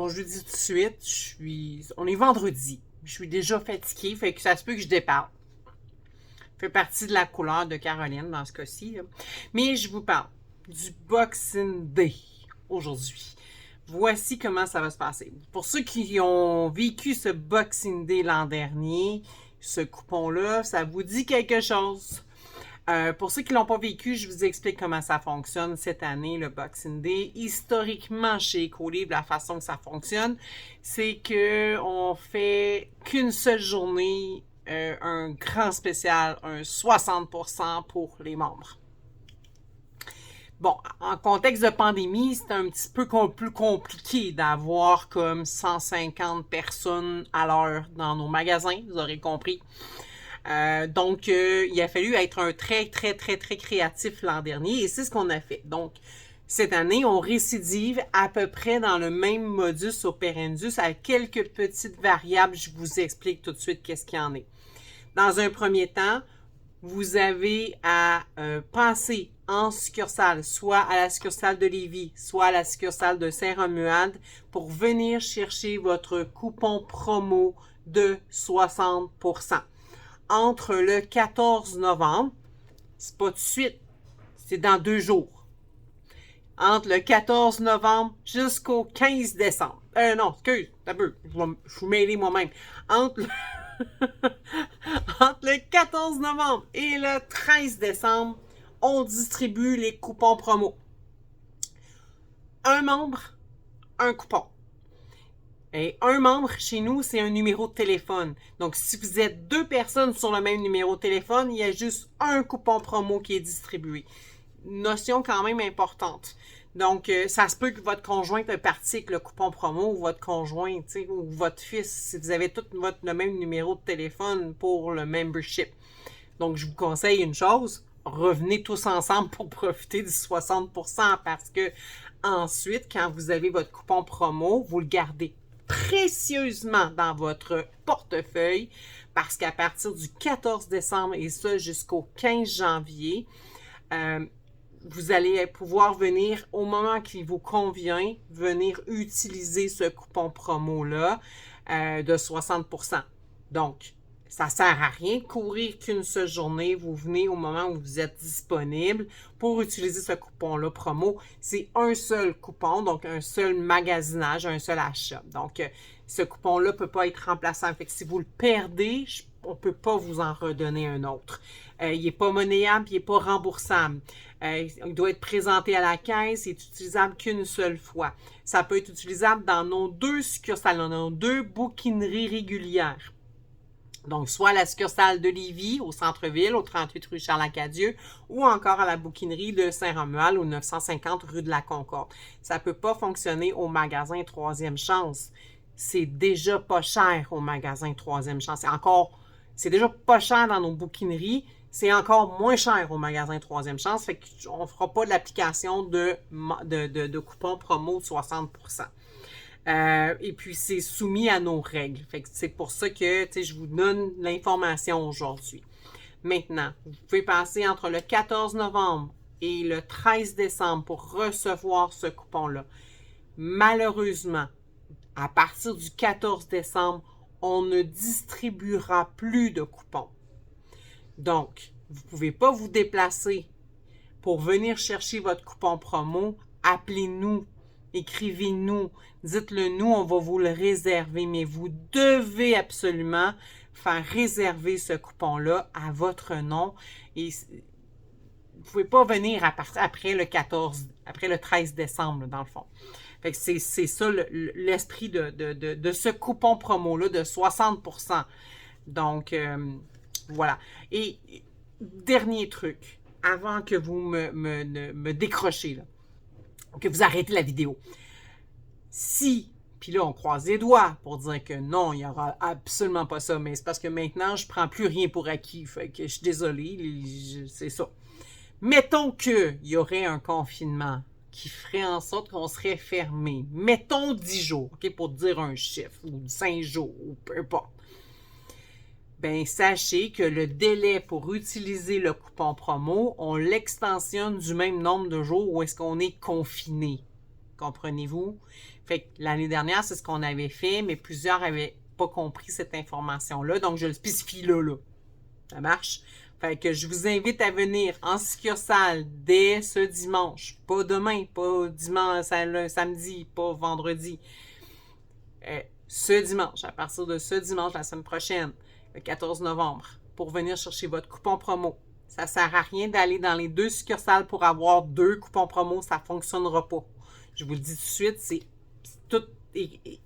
bon, je vous dis tout de suite, on est vendredi. Je suis déjà fatiguée, fait que ça se peut que je déparle. Fait partie de la couleur de Caroline dans ce cas-ci. Là. Mais je vous parle du Boxing Day aujourd'hui. Voici comment ça va se passer. Pour ceux qui ont vécu ce Boxing Day l'an dernier, ce coupon-là, ça vous dit quelque chose? Pour ceux qui ne l'ont pas vécu, je vous explique comment ça fonctionne cette année, le Boxing Day. Historiquement, chez Ecolib, la façon que ça fonctionne, c'est qu'on fait qu'une seule journée, un grand spécial, un 60% pour les membres. Bon, en contexte de pandémie, c'est un petit peu plus compliqué d'avoir comme 150 personnes à l'heure dans nos magasins, vous aurez compris. Donc, il a fallu être très créatif l'an dernier et c'est ce qu'on a fait. Donc, cette année, on récidive à peu près dans le même modus operandi avec quelques petites variables. Je vous explique tout de suite qu'est-ce qu'il y en est. Dans un premier temps, vous avez à passer en succursale, soit à la succursale de Lévis, soit à la succursale de Saint-Romuald pour venir chercher votre coupon promo de 60%. Entre le 14 novembre, c'est pas tout de suite, c'est dans 2 jours. Entre le 14 novembre jusqu'au 15 décembre. Non, excuse, t'as peu, je suis mêlé moi-même. Entre le 14 novembre et le 13 décembre, on distribue les coupons promo. Un membre, un coupon. Et un membre chez nous, c'est un numéro de téléphone. Donc, si vous êtes 2 personnes sur le même numéro de téléphone, il y a juste un coupon promo qui est distribué. Notion quand même importante. Donc, ça se peut que votre conjointe ait parti avec le coupon promo ou votre conjoint, ou votre fils, si vous avez tous le même numéro de téléphone pour le membership. Donc, je vous conseille une chose, revenez tous ensemble pour profiter du 60% parce que ensuite, quand vous avez votre coupon promo, vous le gardez précieusement dans votre portefeuille parce qu'à partir du 14 décembre et ça jusqu'au 15 janvier, vous allez pouvoir venir au moment qui vous convient, venir utiliser ce coupon promo-là de 60%. Donc, ça ne sert à rien de courir qu'une seule journée. Vous venez au moment où vous êtes disponible pour utiliser ce coupon-là promo. C'est un seul coupon, donc un seul magasinage, un seul achat. Donc, ce coupon-là ne peut pas être remplaçant. Fait que si vous le perdez, on ne peut pas vous en redonner un autre. Il n'est pas monnayable, il n'est pas remboursable. Il doit être présenté à la caisse, il est utilisable qu'une seule fois. Ça peut être utilisable dans nos 2 succursales, dans nos 2 bouquineries régulières. Donc, soit à la succursale de Lévis, au centre-ville, au 38 rue Charles-Acadieux, ou encore à la bouquinerie de Saint-Romuald, au 950 rue de la Concorde. Ça ne peut pas fonctionner au magasin Troisième Chance. C'est déjà pas cher au magasin Troisième Chance. C'est déjà pas cher dans nos bouquineries. C'est encore moins cher au magasin Troisième Chance. Fait qu'on ne fera pas de l'application de coupons promo de 60%. Et puis, c'est soumis à nos règles. Fait que c'est pour ça que je vous donne l'information aujourd'hui. Maintenant, vous pouvez passer entre le 14 novembre et le 13 décembre pour recevoir ce coupon-là. Malheureusement, à partir du 14 décembre, on ne distribuera plus de coupons. Donc, vous ne pouvez pas vous déplacer pour venir chercher votre coupon promo. Appelez-nous. Écrivez-nous, dites-le nous, on va vous le réserver, mais vous devez absolument faire réserver ce coupon-là à votre nom et vous ne pouvez pas venir après le 13 décembre, dans le fond. Fait que c'est ça l'esprit de ce coupon promo-là de 60%. Donc, voilà. Et dernier truc, avant que vous me décrochez, là, que vous arrêtez la vidéo. Si, puis là, on croise les doigts pour dire que non, il n'y aura absolument pas ça, mais c'est parce que maintenant, je ne prends plus rien pour acquis. Fait que je suis désolée, c'est ça. Mettons qu'il y aurait un confinement qui ferait en sorte qu'on serait fermé. Mettons 10 jours, OK, pour dire un chiffre, ou 5 jours, ou peu importe. Ben, sachez que le délai pour utiliser le coupon promo, on l'extensionne du même nombre de jours où est-ce qu'on est confiné. Comprenez-vous? Fait que l'année dernière, c'est ce qu'on avait fait, mais plusieurs avaient pas compris cette information-là, donc je le spécifie là. Ça marche? Fait que je vous invite à venir en succursale dès ce dimanche. Pas demain, pas dimanche, samedi, pas vendredi. Ce dimanche, à partir de ce dimanche, la semaine prochaine, le 14 novembre, pour venir chercher votre coupon promo. Ça ne sert à rien d'aller dans les 2 succursales pour avoir 2 coupons promo, ça ne fonctionnera pas. Je vous le dis tout de suite, c'est tout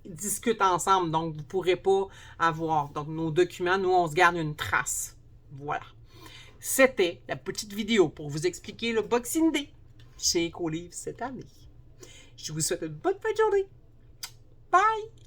discute ensemble, donc vous ne pourrez pas avoir. Donc nos documents, nous, on se garde une trace. Voilà. C'était la petite vidéo pour vous expliquer le Boxing Day chez Écolivre cette année. Je vous souhaite une bonne fin de journée. Bye!